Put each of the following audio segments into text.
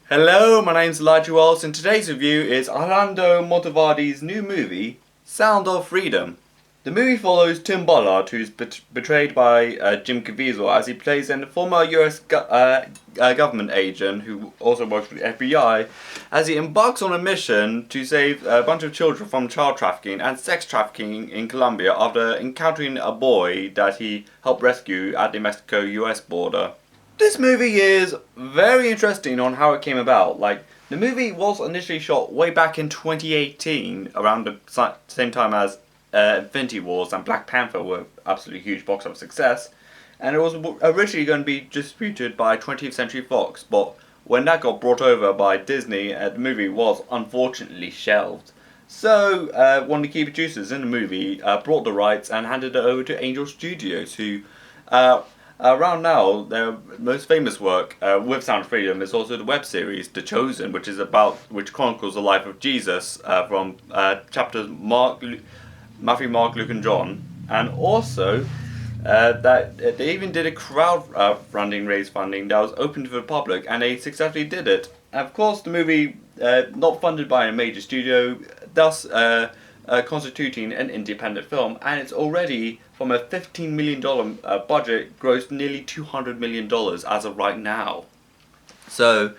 Hello, my name's Elijah Wells and today's review is Orlando Montevardi's new movie, Sound of Freedom. The movie follows Tim Ballard, who's betrayed by Jim Caviezel as he plays a former US government agent who also works for the FBI, as he embarks on a mission to save a bunch of children from child trafficking and sex trafficking in Colombia after encountering a boy that he helped rescue at the Mexico-US border. This movie is very interesting on how it came about. The movie was initially shot way back in 2018, around the same time as Infinity Wars and Black Panther were absolutely huge box office success. And it was originally going to be distributed by 20th Century Fox, but when that got brought over by Disney, the movie was unfortunately shelved. So, one of the key producers in the movie brought the rights and handed it over to Angel Studios, who around now, their most famous work with Sound of Freedom is also the web series The Chosen, which chronicles the life of Jesus from chapters Matthew, Mark, Luke, and John, and also that they even did a crowdfunding raise funding that was open to the public, and they successfully did it. And of course, the movie not funded by a major studio, thus constituting an independent film, and it's already from a $15 million budget grossed nearly $200 million as of right now. So,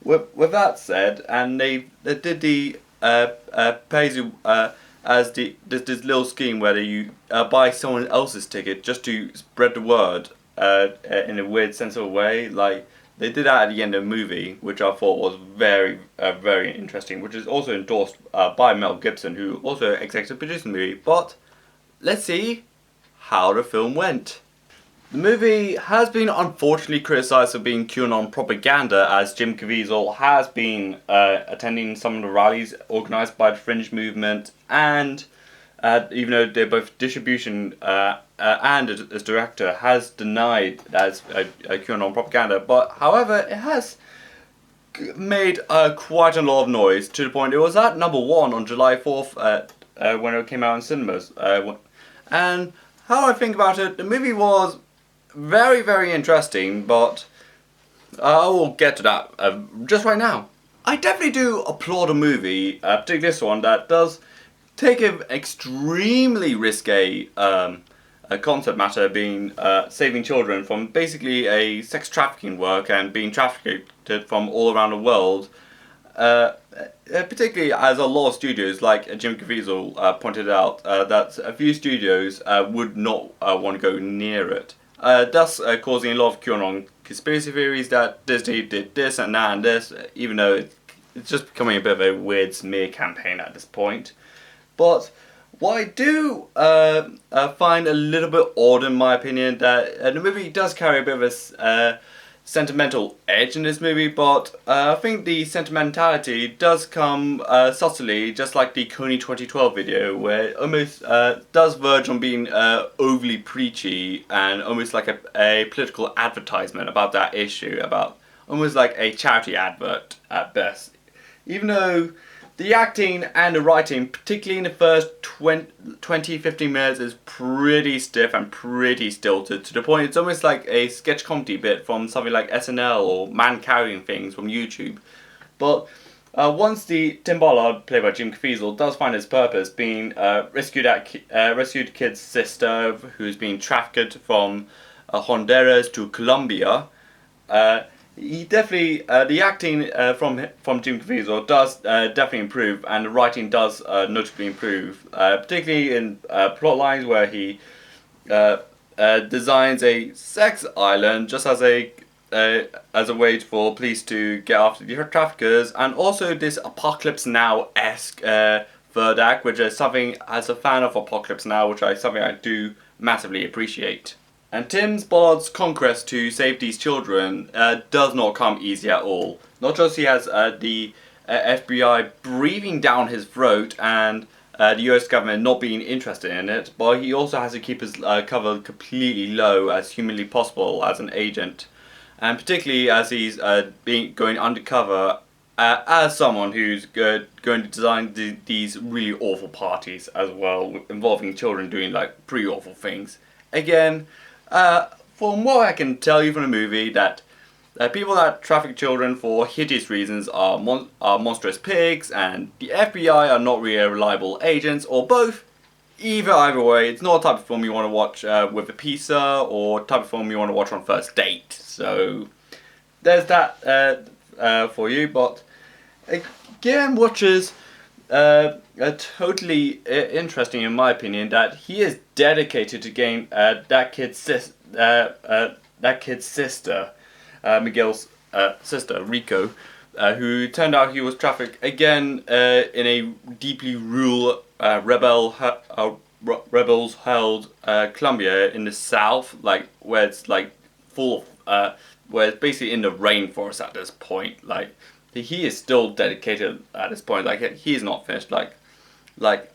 with that said, and they did the pays you as this little scheme where you buy someone else's ticket just to spread the word in a weird sense of a way. Like they did that at the end of the movie, which I thought was very very interesting. Which is also endorsed by Mel Gibson, who also executive produced the movie. But let's see how the film went. The movie has been unfortunately criticised for being QAnon propaganda, as Jim Caviezel has been attending some of the rallies organised by the Fringe movement, and even though they're both distribution and as director, has denied that it's a QAnon propaganda. But however, it has made quite a lot of noise, to the point it was at #1 on July 4th when it came out in cinemas. And how I think about it, the movie was very, very interesting, but I will get to that just right now. I definitely do applaud a movie, particularly this one, that does take an extremely risque concept matter, being saving children from basically a sex trafficking work and being trafficked from all around the world. Particularly as a lot of studios, like Jim Caviezel pointed out, that a few studios would not want to go near it. Thus causing a lot of QAnon conspiracy theories that Disney did this and that and this, even though it's just becoming a bit of a weird smear campaign at this point. But what I do find a little bit odd, in my opinion, that the movie does carry a bit of a sentimental edge in this movie, but I think the sentimentality does come subtly, just like the Kony 2012 video, where it almost does verge on being overly preachy and almost like a political advertisement about that issue, about almost like a charity advert at best. Even though the acting and the writing, particularly in the first 20-15 minutes, is pretty stiff and pretty stilted, to the point it's almost like a sketch comedy bit from something like SNL or Man Carrying Things from YouTube. But once the Tim Ballard, played by Jim Caviezel, does find his purpose, being rescued kid's sister who's been trafficked from Honduras to Colombia, he definitely the acting from Jim Caviezel does definitely improve, and the writing does notably improve, particularly in plot lines where he designs a sex island just as a way for police to get after the traffickers, and also this Apocalypse Now-esque third act, which is something, as a fan of Apocalypse Now, which is something I do massively appreciate. And Tim Ballard's conquest to save these children does not come easy at all. Not just he has the FBI breathing down his throat and the US government not being interested in it, but he also has to keep his cover completely low as humanly possible as an agent. And particularly as he's going undercover as someone who's going to design these really awful parties as well, involving children doing like pretty awful things. Again, from what I can tell you from the movie, that People that traffic children for hideous reasons are monstrous pigs, and the FBI are not really reliable agents, or both. Either way, it's not a type of film you want to watch with a pizza, or type of film you want to watch on first date. So there's that for you. But again, watches totally interesting in my opinion that he is dedicated to getting that kid's sister. Miguel's sister, Rico, who turned out he was trafficked again in a deeply rural rebels held Colombia in the south, like where it's like full of where it's basically in the rainforest at this point. Like he is still dedicated at this point. Like he is not finished. Like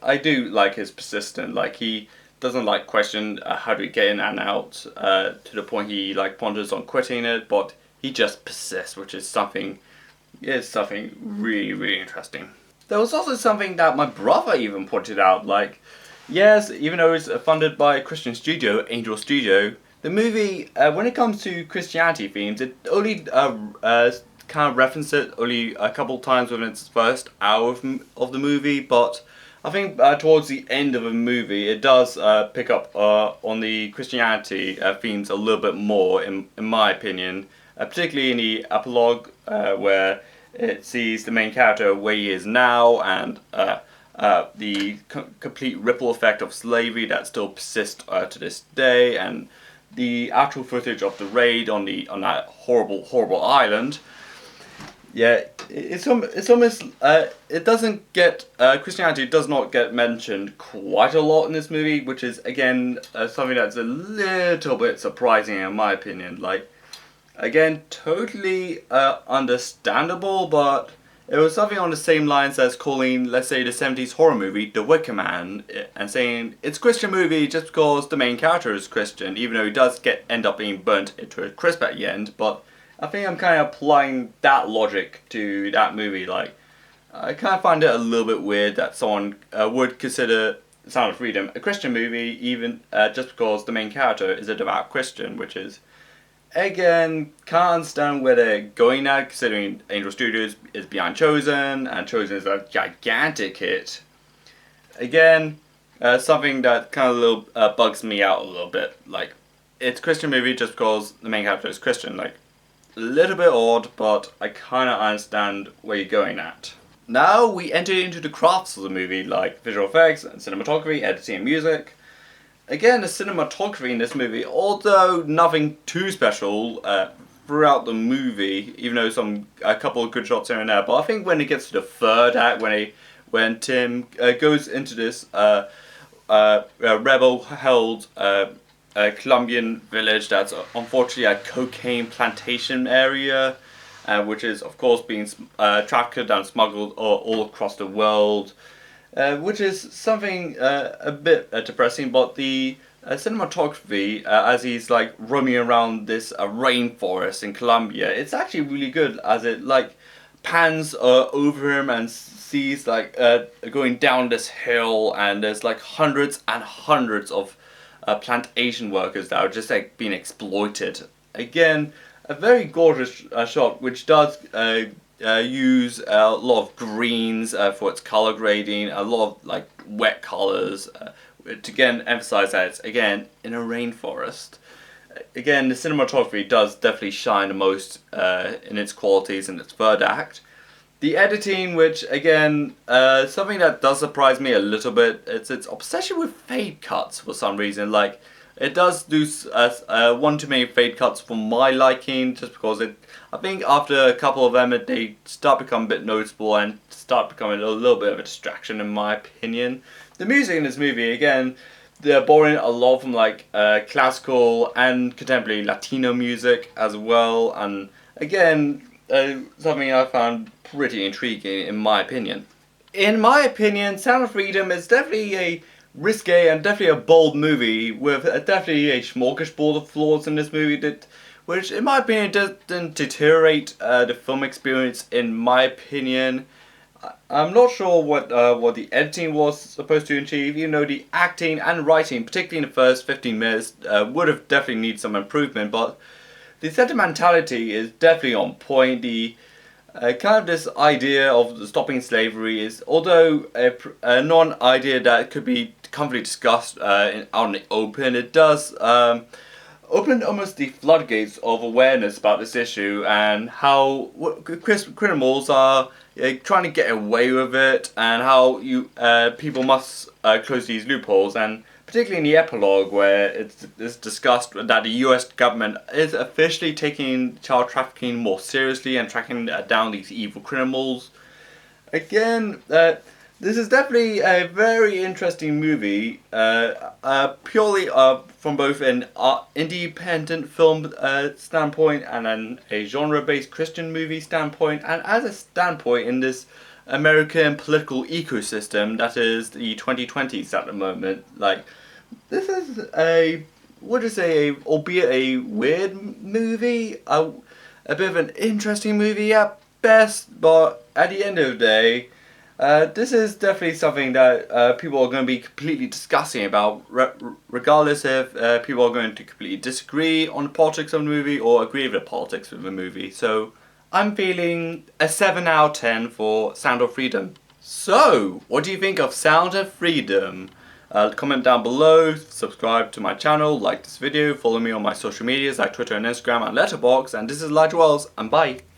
I do like his persistent. Like he doesn't like question how do we get in and out to the point he like ponders on quitting it, but he just persists, which is something really interesting. There was also something that my brother even pointed out, like, yes, even though it's funded by a Christian studio, Angel Studio, the movie, when it comes to Christianity themes, it only kind of references it only a couple times within its first hour of the movie, but I think towards the end of the movie, it does pick up on the Christianity themes a little bit more, in my opinion. Particularly in the epilogue, where it sees the main character where he is now, and the complete ripple effect of slavery that still persists to this day, and the actual footage of the raid on that horrible island. Yeah, it's almost it doesn't get Christianity does not get mentioned quite a lot in this movie, which is again something that's a little bit surprising in my opinion. Like, again, totally understandable, but it was something on the same lines as calling, let's say, the 70s horror movie The Wicker Man, and saying it's a Christian movie just because the main character is Christian, even though he does end up being burnt into a crisp at the end. But I think I'm kind of applying that logic to that movie. Like, I kind of find it a little bit weird that someone would consider Sound of Freedom a Christian movie, even just because the main character is a devout Christian, which is, again, can't understand where they're going at, considering Angel Studios is behind Chosen, and Chosen is a gigantic hit. Again, something that kind of little bugs me out a little bit. Like, it's a Christian movie just because the main character is Christian. Like, a little bit odd, but I kind of understand where you're going at. Now we enter into the crafts of the movie, like visual effects and cinematography, editing and music. Again, the cinematography in this movie, although nothing too special throughout the movie, even though a couple of good shots here and there, but I think when it gets to the third act, when Tim goes into this rebel-held Colombian village that's unfortunately a cocaine plantation area, which is of course being trafficked and smuggled all across the world. Which is something a bit depressing, but the cinematography, as he's like roaming around this rainforest in Colombia, it's actually really good as it like pans over him and sees like going down this hill, and there's like hundreds and hundreds of plantation workers that are just like being exploited. Again, a very gorgeous shot, which does use a lot of greens for its color grading, a lot of like wet colors to again emphasize that it's again in a rainforest. Again, the cinematography does definitely shine the most in its qualities in its third act. The editing, which again, something that does surprise me a little bit, it's its obsession with fade cuts for some reason. Like, it does do one too many fade cuts for my liking, just because I think after a couple of them, they start becoming a bit noticeable and start becoming a little bit of a distraction in my opinion. The music in this movie, again, they're borrowing a lot from like classical and contemporary Latino music as well, and again, something I found pretty intriguing in my opinion. In my opinion, Sound of Freedom is definitely a risque and definitely a bold movie with definitely a smorgasbord of flaws in this movie which in my opinion doesn't deteriorate the film experience in my opinion. I'm not sure what the editing was supposed to achieve, even though the acting and writing, particularly in the first 15 minutes, would have definitely needed some improvement, but The sentimentality is definitely on point. The kind of this idea of stopping slavery is, although a non-idea that could be comfortably discussed out in the open, it does open almost the floodgates of awareness about this issue and how criminals are trying to get away with it, and how people must close these loopholes. And particularly in the epilogue, where it's discussed that the US government is officially taking child trafficking more seriously and tracking down these evil criminals. Again, this is definitely a very interesting movie, purely from both an independent film standpoint and a genre-based Christian movie standpoint, and as a standpoint in this American political ecosystem that is the 2020s at the moment. Like, this is albeit a weird movie, a bit of an interesting movie at best, but at the end of the day, this is definitely something that people are going to be completely discussing about, regardless if people are going to completely disagree on the politics of the movie or agree with the politics of the movie. So I'm feeling a 7 out of 10 for Sound of Freedom. So, what do you think of Sound of Freedom? Comment down below, subscribe to my channel, like this video, follow me on my social medias like Twitter and Instagram and Letterboxd, and this is Elijah Wells, and bye!